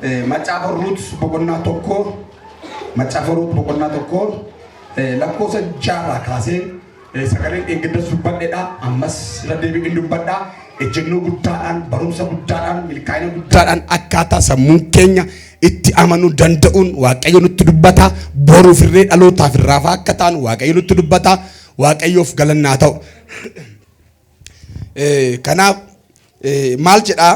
macaafa Ruut boqonnaa tokko macaafa Ruut boqonnaa tokko lakkoofsa 6 kaasee sagaleen eeggadda dubbadheedha ammas irra deebiin dubbadha ejjennoo guddaadhaan barumsa guddaadhaan milkaa'ina guddaadhaan akkaataa sammuun keenya itti amanuu danda'uun Waaqayyo nutti dubbata boruuf irree dhalootaaf irraa akka ta'an Waaqayyo nutti dubbata Waaqayyoof galannaa ta'u kanaaf maal jedha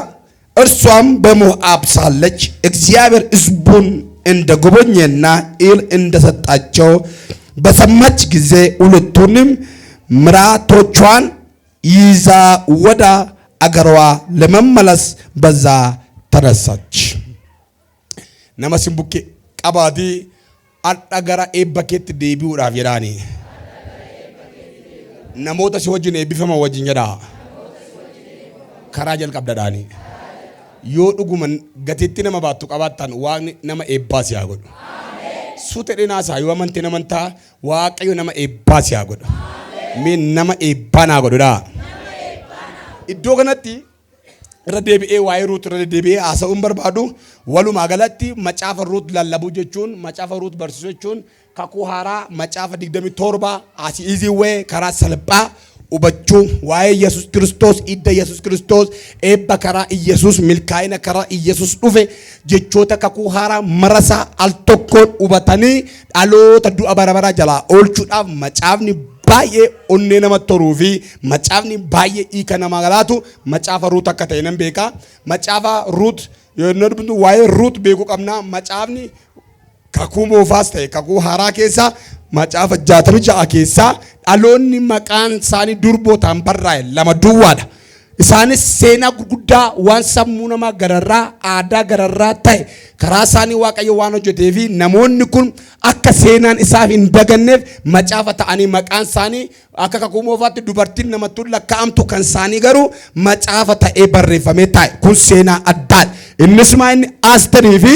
እርሷም በሞዓብ ሳለች እግዚአብሔር ሕዝቡን እንደጎበኘና እህል እንደሰጣቸው በሰማች ጊዜ ሁለቱንም ምራቶቿን ይዛ ወደ አገሯ ለመመለስ በዛ ተነሳች። ነመስምቡኬ ቀባዲ አጣገራ ኤበኬት ዴቢውዳፍ የዳኒ ነሞተ ሲወጅን ኤቢፈማ ወጅን የዳ ከራጀል ቀብዳዳኒ yoo dhuguman gatiitti nama baattu qabaattan waaqni nama eebbaas yaa godhu. Suute dhinaasaa yoo amante namantaa Waaqayyo nama eebbaas yaa godhu. Mee nama eebbaa naa godhudha. Iddoo kanatti irra deebi'ee waa'ee Ruut irra deebi'ee haasa'uun barbaadu walumaa galatti macaafa Ruut lallabuu jechuun macaafa Ruut barsiisuu jechuun kakuu haaraa macaafa 27 asii iziiwee karaa salphaa ubachuu waa'ee Yesus Kiristoos idda Yesus Kiristoos eebba karaa Yesus milkaa'ina karaa Yesus dhufe jechoota kakuu haaraa marasaa al tokkoon hubatanii dhaloota du'a bara baraa jalaa oolchuudhaaf macaafni baay'ee onnee namatti toruu fi macaafni baay'ee hiika nama galaatu macaafa Ruut akka ta'e nan beeka. Macaafa Ruut yoo dubbatu waa'ee Ruut beekuu qabna. Macaafni kakuu moofaas ta'e kakuu haaraa keessaa macaafa 66 keessaa dhaloonni maqaan isaanii durbootaan barraa'e 2 duwwaadha. Isaanis seenaa gurguddaa waan sammuu namaa gararraa aadaa gararraa ta'e karaa isaanii Waaqayyo waan hojjetee fi namoonni kun akka seenaan isaaf hin daganneef macaafa ta'anii maqaan isaanii akka kakuu moofaatti dubartiin namatti lakkaa'amtu kan isaanii garuu macaafa ta'ee barreeffamee taa'e kun seenaa addaadha. Innis maa inni Aasterii fi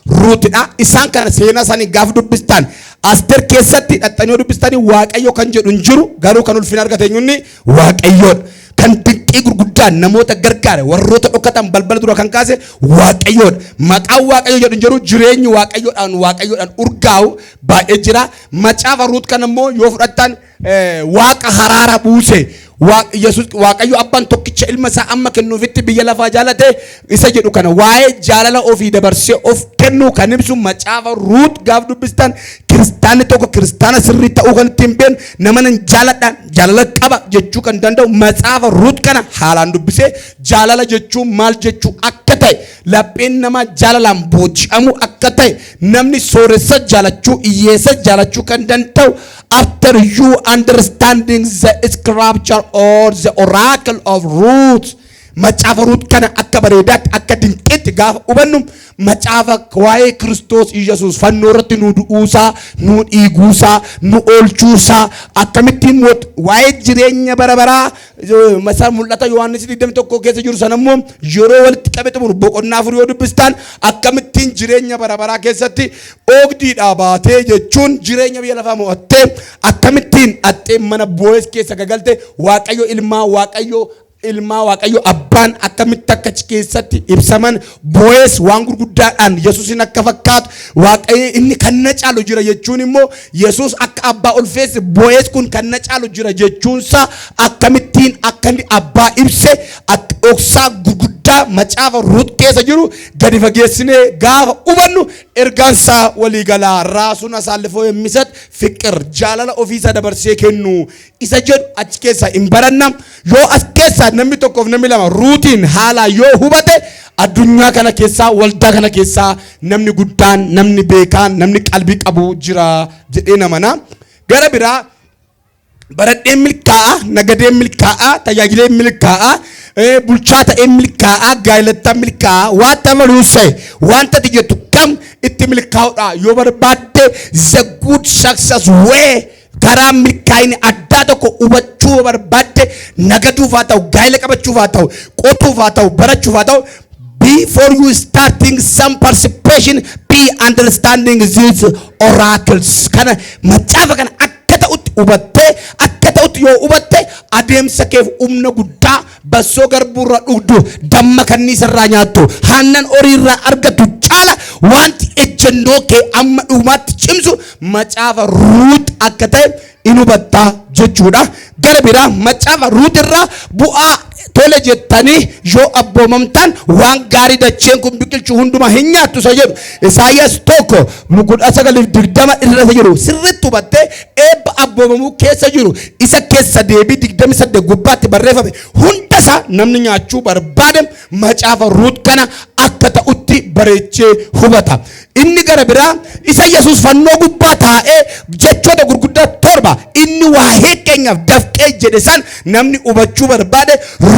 Ruutidha. Isaan kana seenaa isaanii gaaf dubbistan Aster keessatti dhaxxanii dubbistanii Waaqayyo kan jedhu hin jiru garuu kan ulfina argate eenyuuni Waaqayyoodha. Kan dinqii gurguddaan namoota gargaare warroota dhokatan balbala dura kan kaase Waaqayyoodha. Maqaan Waaqayyo jedhu hin jiru jireenyi Waaqayyoodhaan urgaa'u baay'ee jira. Macaafa Ruut kan immoo yoo fudhattan Waaqa haraara buuse Yesus Waaqayyo abbaan tokkicha ilma isaa amma kennuufitti biyya lafaa jaalate isa jedhu kana waa'ee jaalala ofii dabarsee of kennuu kan ibsu macaafa Ruut gaaf dubbistan kiristaanni tokko kiristaana sirrii ta'uu kan ittiin beeknu nama nan jaaladhaan jaalala qaba jechuu kan danda'u macaafa Ruut kana haalaan dubbisee jaalala jechuun maal jechuu akka ta'e lapheen nama jaalalaan booji'amu akka ta'e namni sooressa jaalachuu hiyyeessa jaalachuu kan danda'u after you understanding the scripture or the oracle of Ruth macaafa Ruut kana akka bareedaatti akka dinqiitti gaafa hubannu macaafa waa'ee Kiristoos Yesuus fannoo irratti nu du'uusaa nu dhiiguusaa nu oolchuusaa akkamittiin waa'ee jireenya bara baraa masa mul'ata Yohaannis 21 keessa jiru sana immoo yeroo walitti qabate boqonnaa 4 yoo dubbistaan akkamittiin jireenya bara baraa keessatti oogdiidhaa baatee jechuun jireenya biyya lafaa mo'attee akkamittiin dhattee mana Boo'eez keessa gagalte Waaqayyo ilmaa Waaqayyo abbaan akkamitti akka keessatti ibsaman Boo'eez waan gurguddaadhaan Yesuusin akka fakkaatu Waaqayyo inni kan na caalu jira jechuun immoo Yesuus akka abbaa ulfeesse Boo'eez kun kan na caalu jira jechuunsa akkamittiin akka inni abbaa ibse dhoksaa gurguddaa macaafa Ruut keessa jiru gadi fageessinee gaafa hubannu ergaansaa waliigalaa raasuun asaalifoo yemmisat fiqir jaalala ofiisa dabarsee kennu isa jedhu achi keessa hin baranna. Yoo as keessa namni tokkoof namni lama Ruutiin haalaa yoo hubate addunyaa kana keessaa waldaa kana keessaa namni guddaan namni beekaan namni qalbii qabu jira jedhee namana. Gara biraa baradheen milkaa'aa nagadeen milkaa'aa tajaajileen milkaa'aa bulchaa ta'een milkaa'aa gaa'elattaan milkaa'aa wanta maluusee wanta jettu kam itti milkaa'uudha yoo barbaadde the good success way karaa milkaa'ina addaa tokko hubachuu barbaadde nagaduuf haa ta'u gaa'ela qabachuuf haa ta'u qotuuf haa ta'u barachuuf haa ta'u before you starting some participation be understanding these oracles kana macaafa kana akka ta'utti hubattee akka ta'utti yoo hubatte adeemsa keef humna guddaa bassoo garbuurra dhugdu damma kanniisarraa nyaattu aannan horiirraa argatu caala wanti ejjennoo kee amma dhumaatti cimsu macaafa Ruut akka ta'e in hubattaa jechuudha. Gara biraa macaafa Ruut irraa bu'aa tole jettanii yoo abboomamtan waan gaarii dacheen kun biqilchuu hundumaa hin nyaattu isa jedhu Isaayyaas 1:9 irra jiru sirriitti hubattee eebba abboomamuu keessa jiru isa keessa deebii 28 gubbaatti barreeffame hundasaa namni nyaachuu barbaade macaafa Ruut kana akka ta'utti bareechee hubata. Inni gara biraa isa Yesuus fannoo gubbaa taa'ee jechoota gurguddaa 7 inni waa'ee keenyaaf dafqee jedhe san namni hubachuu barbaade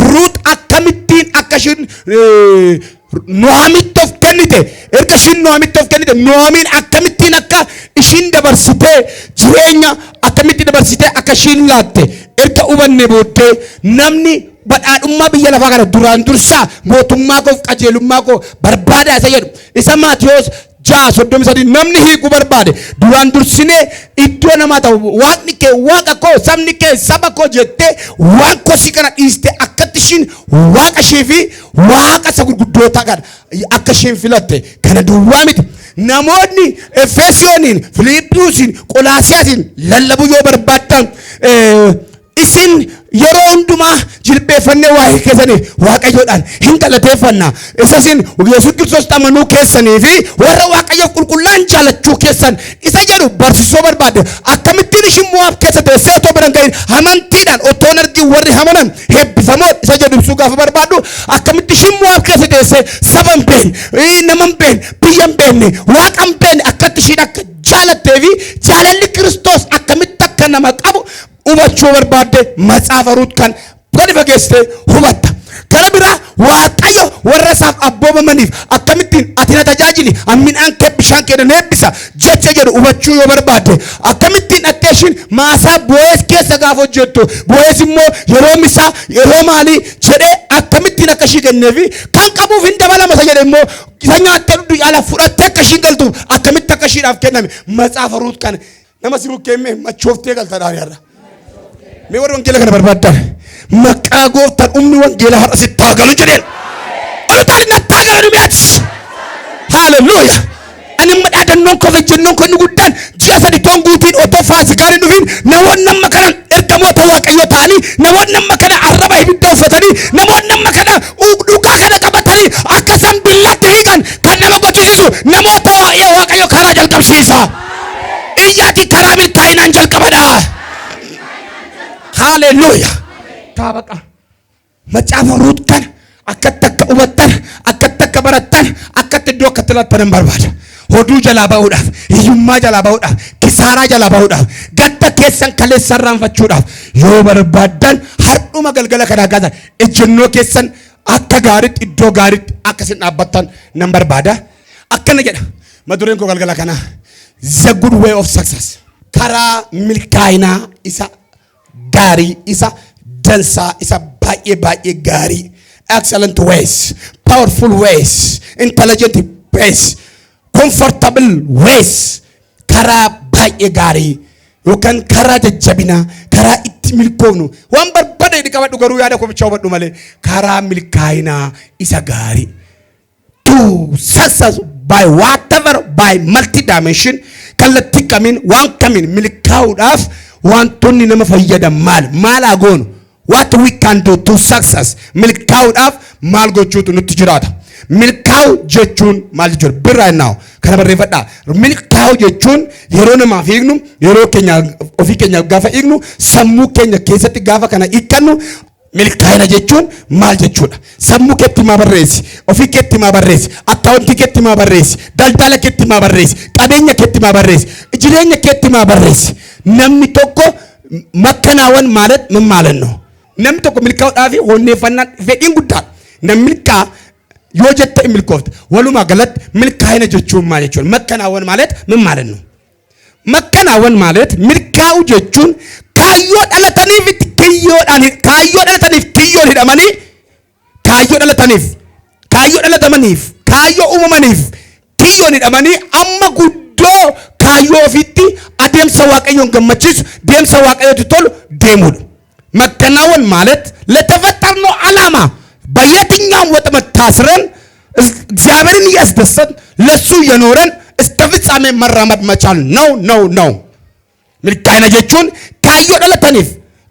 Ruut akkamittiin akka ishiin Nuhaamitti of kennite erga ishiin Nuhaamitti of kennite Nuhaamiin akkamittiin akka ishiin dabarsitee jireenya akkamittiin dabarsitee akka ishiin laatte erga hubanne booddee namni badhaadhummaa biyya lafaa kana duraan dursaa mootummaa koo qajeelummaa koo barbaada isa jedhu isa Maatiyos 6:33 namni hiiku barbaade duraan dursinee iddoo namaa ta'u waaqni kee waaqa koo sabni kee saba koo jettee waan kosii kana dhiiste akkatti ishiin waaqa ishee fi waaqa isa gurguddoota kana akka isheen filatte kana duwwaa miti. Namoonni Efesooniin, Filiippiisiin, Qolaasiyaasiin lallabuu yoo barbaaddan isin yeroo hundumaa jilbeeffannee waa'ee keessanii waaqayyoodhaan hin galateeffannaa. Isasin Yesuus Kiristoos amanuu keessanii fi warra waaqayyoof qulqullaan jaalachuu keessan isa jedhu barsiisuu barbaade. Akkamittiin ishiin Mo'aab keessa teessee otoo biran gahin amantiidhaan otoo hin argin warri amanan eebbifamoo isa jedhu ibsuu gaafa barbaadu akkamitti ishiin Mo'aab keessa teessee saba hin beekne nama hin beekne biyya hin beekne waaqa hin beekne akkatti ishiin akka jaalattee fi jaalalli Kiristoos akkamitti akka nama qabu hubachuu barbaadde macaafa Ruut kan gadi fageessitee hubatta. Kana biraa waaqayyo warra isaaf abboomamaniif akkamittiin ati na tajaajili midhaan kee bishaan kee na eebbisa jecha jedhu hubachuu yoo barbaadde akkamittiin dhattee ishiin maasaa Bo'eez keessa gaafa hojjettu Bo'eez immoo yeroo misaa yeroo maalii jedhee akkamittiin akka ishii kenneefi kan qabuuf hin dabalama isa jedhe immoo isa nyaattee dhudhu yaala fudhattee akka ishiin galtuuf akkamitti akka ishiidhaaf kenname macaafa Ruut kana nama siruu keemmee machooftee galta dhaariyaarra. Mee warri wangeela kana barbaadan maqaa gooftaan humni wangeela har'a sitti haa galu jedheen. Olutaan natti haa galu mi'aati. Haaleluyyaa. Ani amma dhaadannoon koo jennoon koo inni guddaan ji'a 3 toon guutiin otoo faasikaan hin dhufin namoonni amma kana ergamoota waaqayyoo ta'anii namoonni amma kana arraba ibidda uffatanii namoonni amma kana dhugaa kana qabatanii akka isaan billatti hiikan kan nama gochisiisu namoota waa'ee waaqayyoo karaa jalqabsiisa. Iyyaati karaa milkaa'inaan jalqabadha. Hallelujah. Taabaka. Macaafa Ruut kana akkatti akka hubattan akkatti akka barattan akkatti iddoo akkatti laattan barbaada. Hoduu jalaa ba'uudhaaf, hiyyummaa jalaa ba'uudhaaf, kisaaraa jalaa ba'uudhaaf, gadda keessan kaleessa irraanfachuudhaaf yoo barbaadan hardhuma galgala kanaa kaasan ejjennoo keessan akka gaariitti iddoo gaariitti akkasin dhaabbattan nan barbaada. Akkana jedha madureen koo galgala kanaa the good way of success karaa milkaa'inaa isa gaarii isa dansaa isa baay'ee gaarii excellent ways powerful ways intelligent ways comfortable ways karaa baay'ee gaarii yookaan karaa jajjabinaa karaa itti milkoofnu waan barbaade itti qabadhu garuu yaada koo bicha hubadhu malee karaa milkaa'inaa isa gaarii to success by whatever by multi-dimension kallattii kamiin waan kamiin milkaa'uudhaaf wantoonni nama fayyadan maal agoonu what we can do to success milkaa'uudhaaf maal gochuutu nutti jiraata. Milkaa'u jechuun maal jechuudha birraa innaa kana barreeffadhaa. Milkaa'u jechuun yeroo namaaf hiiknu yeroo keenya ofii keenya gaafa hiiknu sammuu keenya keessatti gaafa kana hiikkannu milkaa'ina jechuun maal jechuudha. Sammuu keetti maa barreessi ofii keetti maa barreessi akkaawuntii keetti maa barreessi daldala keetti maa barreessi qabeenya keetti maa barreessi jireenya keetti maa barreessi. Namni tokko makkanaawwan ማለት ምን ማለት ነው? Namni tokko milkaa'uudhaaf honneeffannaan fedhiin guddaa namni milkaa yoo jette milkoofte walumaa galatti milkaa'ina jechuun maal jechuudha? Makkanaawwan ማለት ምን ማለት ነው? Makkanaawwan ማለት milkaa'u jechuun kaayyoo dhalataniif kiyyoon hidhamanii kaayyoo dhalataniif kaayyoo uumamaniif kiyyoon hidhamanii amma guddoo kaayyoo ofiitti adeemsa waaqayyoon gammachiisu deemsa waaqayyooti tolu deemuudha. መከናወን ማለት ለተፈጠርነው ዓላማ በየትኛውም ወጥመድ ታስረን እግዚአብሔርን እያስደሰትን ለሱ የኖረን እስከ ፍጻሜ መራመድ መቻል ነው። milkaa'ina jechuun kaayyoo dhalataniif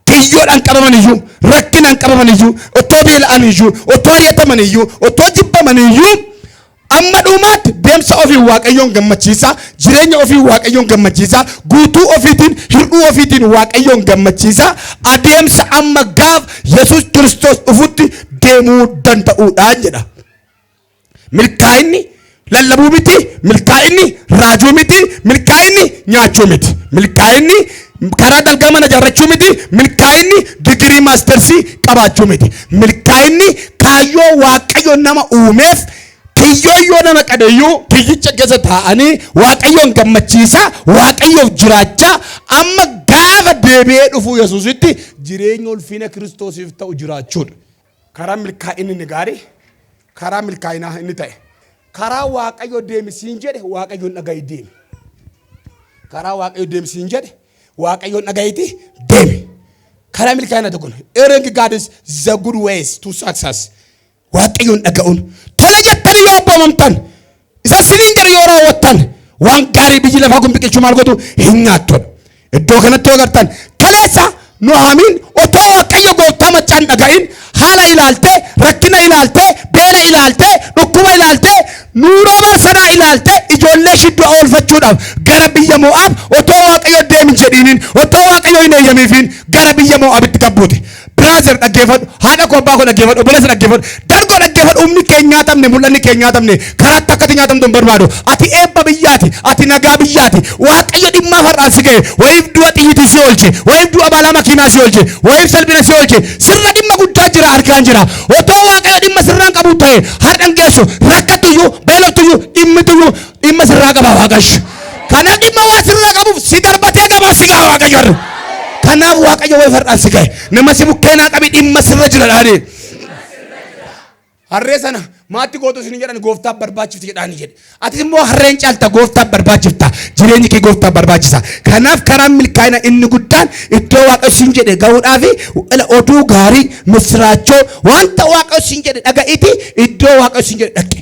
kiyyoodhaan qabaman iyyuu rakkinaan qabaman iyyuu otoo beela'an iyyuu otoo ari'ataman iyyuu otoo jibbaman iyyuu amma dhumaatti deemsa ofii waaqayyoon gammachiisa jireenya ofii waaqayyoon gammachiisa guutuu ofiitiin hirdhuu ofiitiin waaqayyoon gammachiisa adeemsa amma gaaf Yesuus Kiristoos dhufutti deemuu danda'uudha jedha. milkaa'inni lallabuu miti, milkaa'inni raajuu miti, milkaa'inni nyaachuu miti, milkaa'inni karaa dalga mana ijaarrachuu miti, milkaa'inni digirii maastersii qabaachuu miti, milkaa'inni kaayyoo waaqayyoon nama uumeef kiyyoo nama qadeeyyuu kiyyicha keessa taa'anii waaqayyoon gammachiisa waaqayyoof jiraachaa amma gaafa deebi'ee dhufu Yesuusitti jireenya ulfina Kiristoosiif ta'u jiraachuudha. karaa milkaa'inni ni gaarii, karaa milkaa'inaa inni ta'e. karaa waaqayyo deemisiin jedhe waaqayyoon dhaga'i deemi. karaa waaqayyo deemisiin jedhe waaqayyoon dhaga'iiti deemi. karaa milkaa'ina tokko erring God is the good ways to success. waaqayyoon dhaga'uun tola jettanii yoo abboommamtan isa siniin jedhe yoo raawwattan waan gaarii biyyi lafaa kun biqilchuu maal godhu hin nyaattoodha. iddoo kanatti yoo gartan kaleessa Nuhaamiin otoo waaqayyo gooftaa machaan dhaga'in haala ilaaltee rakkina ilaaltee beela ilaaltee dhukkuba ilaaltee nuuroo barsanaa ilaaltee ijoollee shidduu oolfachuudhaaf gara biyya Mo'aab otoo waaqayyo deemin jedhiinin otoo waaqayyo hin eeyyamiifiin gara biyya Mo'aabitti gabbuute. Brother dhaggeeffadhu, haadha koo abbaa koo dhaggeeffadhu, obboleessa dhaggeeffadhu, dargoo dhaggeeffadhu. Humni keenya nyaatamne, mul'anni keenya nyaatamne, karaatti akkati nyaatamtu hin barbaadu. Ati eebba biyyaati, ati nagaa biyyaati. Waaqayyo dhimma far'aan si ga'e, wayiif du'a xiyyitii si oolche, wayiif du'a balaa makiinaa si oolche, wayiif salphina si oolche. Sirra dhimma guddaa jira harkaan jira. Otoo waaqayyo dhimma sirraan qabu ta'e har'an geessu rakkattuyyuu beeloftuyyuu dhimmituyyuu dhimma sirraa qaba waaqayyo. Kanaaf dhimma waa sirraa qabuuf si darbatee qabaa si ga'a waaqayyo. kanaaf waaqayyo way far'aan si ga'e nama si bukkeenaa qabi dhimma sirra jira dhaanii. harree sana maatti gootu isin jedhan gooftaaf barbaachifti jedhaanii jedhe. Ati immoo harreen caalta gooftaaf barbaachifta. Jireenyi kee gooftaaf barbaachisa. Kanaaf karaan milkaa'ina inni guddaan iddoo waaqayyo isin jedhe ga'uudhaaf oduu gaarii misraachoo wanta waaqayyo isin jedhe dhaga'iiti iddoo waaqayyo isin jedhe dhaqe.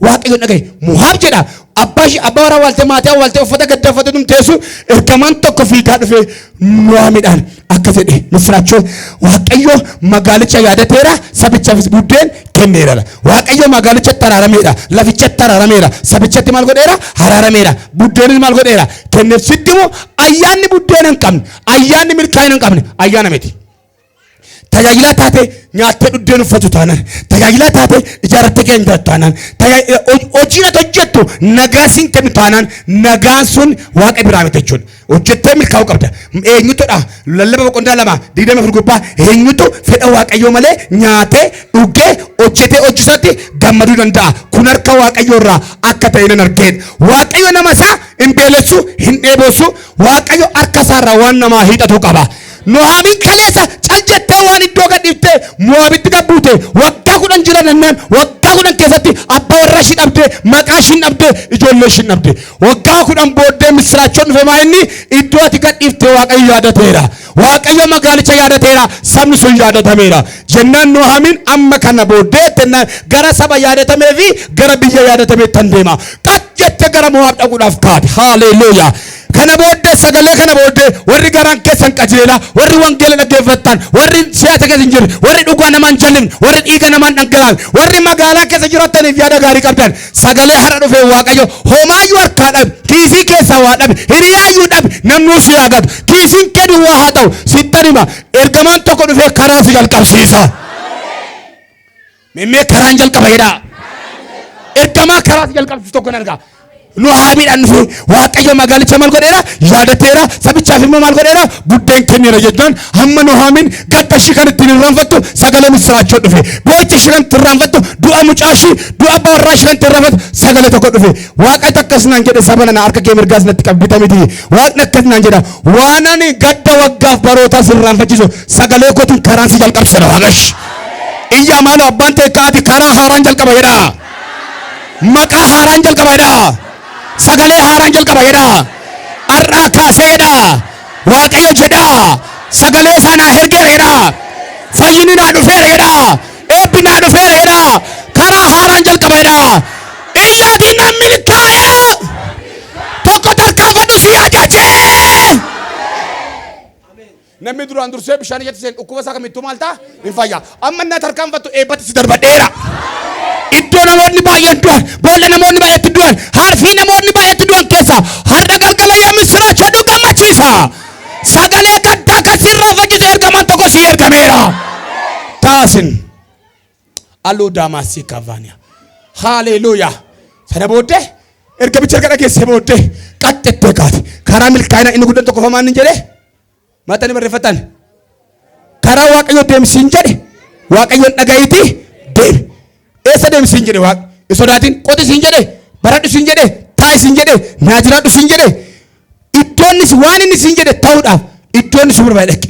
waaqayyo dhaga'i Mo'aab jedha. abbaa warraa waltee maatii waltee uffata gadda uffateetum teessu ergamaan tokko fiigaa dhufee Nuhaamiidhaan akka jedhe misraachoo waaqayyo magaalicha yaadateera sabichaafis buddeen kenneera. waaqayyo magaalichatti araarameera lafichatti araarameera sabichatti maal godheera araarameera buddeenis maal godheera kenneef. siddimoo ayyaanni buddeen hin qabne ayyaanni milkaa'ina hin qabne ayyaana miti. tajaajila taate nyaattee buddeen uffatu taanaan tajaajila taate ijaarrattee keenya taanaan hojii ati hojjettu nagaa siin kennu taanaan nagaan sun waaqa biraa miti jechuudha. hojjettee milkaa'uu qabda. eenyutudha lallaba boqonnaa 2:24 eenyutu fedha waaqayyoo malee nyaatee dhugee hojjetee hojisatti gammaduu danda'a. kun harka waaqayyoo irraa akka ta'e nan argeen. waaqayyo nama isaa hin beelessu hin dheebossu. waaqayyo harka isaarraa waan namaa hiixatu qaba. Nuhaamiin kaleessa caljettee waan iddoo gadhiiftee Mo'aabitti gabbuute waggaa 10 jira nannaan waggaa 10 keessatti abbaa warraa ishii dhabdee maqaa ishii dhabdee ijoollee ishii dhabdee waggaa 10 booddee misraachoon dhufe maa'inni iddoo ati gadhiiftee waaqayyo yaadateera. waaqayyo magaalicha yaadateera sabni sun yaadatameera jennaan Nuhaamiin amma kana booddee gara saba yaadatamee fi gara biyya yaadatamee tan deema. Jettee gara Mo'aab dhaquudhaaf kaate. Haaleluyyaa. kana booddee sagalee kana booddee warri garaan keessan qajeela warri wangeela dhaggeeffattan warri siyaasa keessa hin jirre warri dhugaa namaan jallim warri dhiiga namaan dhangalaa'an warri magaalaa keessa jiraataniif yaada gaarii qabdan sagalee har'a dhufee waaqayyo homaayyuu harkaa dhabe kiisii keessaa waa dhabe hiriyaayyuu dhabe namnuu si yaagatu kiisiin kennu waa haa ta'u sittan hima ergamaan tokko dhufee karaa si jalqabsiisa. Mimmee karaan jalqaba jedhaa. ergamaa karaa si jalqabsiisu tokko nan argaa. Nuhaamiidhaan dhufee waaqayyo magaalicha maal godheera yaadateera sabichaaf immoo maal godheera buddeen kenneera jechaan hamma Nuhaamiin gadda ishii kan ittiin irraanfattu sagalee misraachoo dhufe boo'icha ishii kan ittiin irraanfattu du'a mucaa ishii du'a abbaa warraa ishii kan ittiin irraanfattu sagalee tokko dhufe waaqatti akkasnaan jedhe saba nana harka kee mirgaas natti qabbita miti waaqni akkasnaan jedha waan ani gadda waggaaf barootaas irraanfachiisu sagalee kootiin karaan si jalqabsina waaqash iyyaa maaloo abbaan ta'e kaati karaa haaraan jalqaba jedha maqaa haaraan jalqaba jedha. sagalee haaraan jalqaba jedha. har'aa kaaseedha waaqayyo jedha sagalee sana hergeera fayyinni naa dhufeera eebbi naa dhufeera karaa haaraan jalqabeera iyyaatiin nan milkaa'e tokko tarkaanfadhu si ajaje. Namni duraan dursee bishaan ijatti seen dhukkuba isaa kamittuu maal ta'a hin fayya amma na tarkaanfattu eebbatti si darbadheera. Iddoo namoonni baay'een du'an boolla namoonni baay'eetti du'an harfii namoonni baay'eetti du'an keessa har'a galgala yoo misiraacha dhuu gammachiisa sagalee gaddaa kan sirraa fayyise ergamaan tokko si ergameera. Taasin aluu daamaasii kaavaaniya haaleluuyaa sana booddee erga bicha erga dhageessee booddee qaxxettee kaate karaa milkaa'ina inni guddaan tokko famaan hin jedhe matani barreeffatan karaa waaqayyo deemsiin jedhe waaqayyoon dhaga'iitii deemi. Eessa deemsiin jedhe waaqa sodaatiin qotisiin jedhe baradhusiin jedhe taayisiin jedhe naajiraadhusiin jedhe iddoonnis waan inni siin jedhe ta'uudhaaf iddoonni si barbaade dhaqe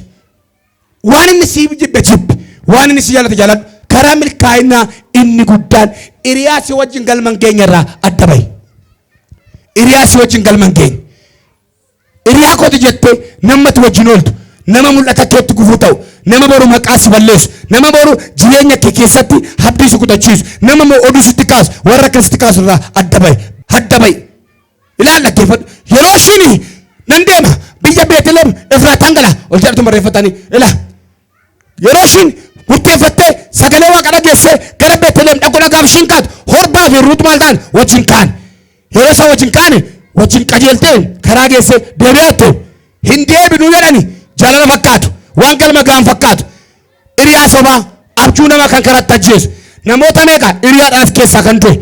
waan inni si jibbe jibbe waan inni si jaalate jaaladhu karaa milkaa'inaa inni guddaan Iriyaasii wajjin galman keenya irraa adda bahi. Iriyaasii wajjin galman keenya Iriyaa kooti jettee namatti wajjin ooltu nama mul'ata keetti gufuu ta'u nama boru maqaa si balleessu nama boru jireenya kee keessatti habdii si kutachiisu nama oduu sitti kaasu warra akkasitti kaasu irraa adda bahi ilaalla geeffadhu yeroo ishini nan deema biyya Beetlehem Efraataan gala ol jedhatu barreeffatanii yeroo ishin murteeffattee sagalee waaqa dhageessee gara Beetlehem dhaqu dhagaaf ishiin kaatu horbaa fi Ruut maal ta'an wajjin kaan yeroo isaan wajjin kaane wajjin qajeeltee karaa geessee deebi'atte hin deebinuu jedhani jaalala fakkaatu waan galma gaan fakkaatu Iriyaa sobaa abjuu nama kan karatti ajjeesu namoota meeqa Iriyaadhaaf keessaa kan du'e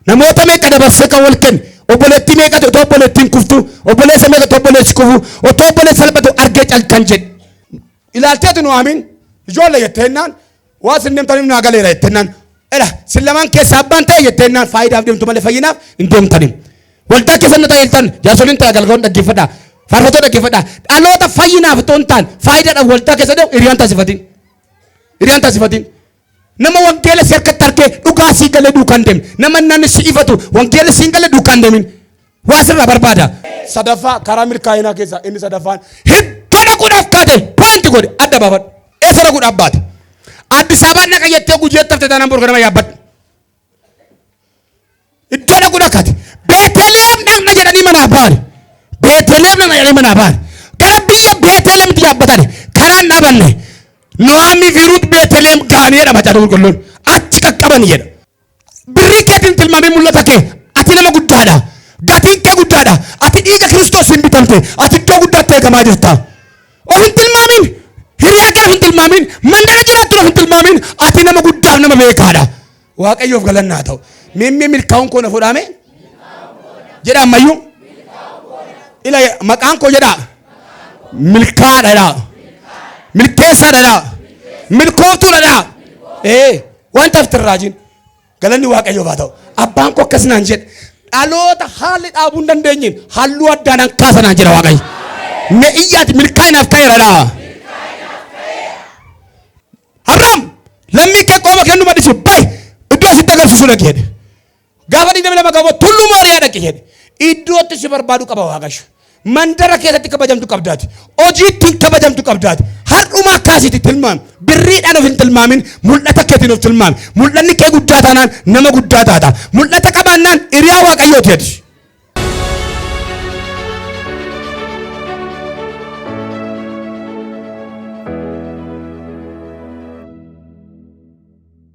namoota meeqa dabarsee kan wal kenne obboleettii meeqa otoo obboleettiin kuftu obboleessa meeqa otoo obboleessi kufu otoo obboleessa salphatu argee calkan jedhe ilaalteetu nu amiin ijoollee jetteennaan waan sin deemtaniif naa galeera jetteennaan sin lamaan keessaa abbaan ta'e jetteennaan faayidaaf deemtu malee fayyinaaf hin deemtaniif waldaa keessan na tajaajiltan jaarsoliin tajaajiltoonni dhaggeeffadhaa faarfattoota dhaggeeffadhaa dhaloota fayyinaaf otoo hin taane faayidaadhaaf waldaa keessa deemu hiriyaan taasifatiin nama wangeela si harkatti argee dhugaa sii galee duukaan deemu nama namni si ifatu wangeela siin galee duukaan deemin waa sirraa barbaada. Sadaffaa karaa milkaa'inaa keessaa inni sadaffaan hiddoo dhaquudhaaf kaate paanti godhe adda baafadhu eessa dhaquudhaaf baate Addis Ababaa dhaqa jettee gujeetti haftee taanaan borga nama yaabbadhu iddoo dhaquudhaaf kaate Beetlehem dhaqna jedhanii manaa baane Beetlehem dhaqna jedhanii manaa baane gara biyya Beetlehemitti yaabbatani karaan dhaabanne Noamii fi Ruut Beetlehem gaanii jedha macaafa qulqulluun achi qaqqaban jedha birrii keetiin tilmaamee mul'ata kee ati nama guddaadha gatiin kee guddaadha ati dhiiga Kiristoos hin bitamte ati iddoo guddaatti eegamaa jirta of hin tilmaamin hiriyaa kee hin tilmaamin mandara jiraattu of hin tilmaamin ati nama guddaaf nama beekaadha waaqayyoof galannaa ta'u mimmii milkaa'uun koo na fudhaame jedha ammayyuu ila maqaan koo jedha milkaadha milkeessaadha milkooftuudha wanta aftirraajiin galanni waaqayyoof haa ta'u abbaan koo akkasinaan jedhe dhaloota haalli dhaabuu hin dandeenyeen halluu addaan kaasanaan jedha waaqayyo ne iyyaati milkaa'inaaf ta'eera har'am lammii kee qooma kennu madhisi bayi iddoo sitti agarsiisu dhaqi jedhe gaafa dhiidame lama gaafoo tulluu mooriyaa dhaqi jedhe iddootti si barbaadu qaba waaqayyo mandara keessatti kabajamtu qabdaati hojiitti kabajamtu qabdaati har'uma akkaasitti tilmaami birriidhaan of hin tilmaamin mul'ata keetiin of tilmaami mul'anni kee guddaa taanaan nama guddaa taata mul'ata qabaannaan hiriyaa waaqayyooti jedhi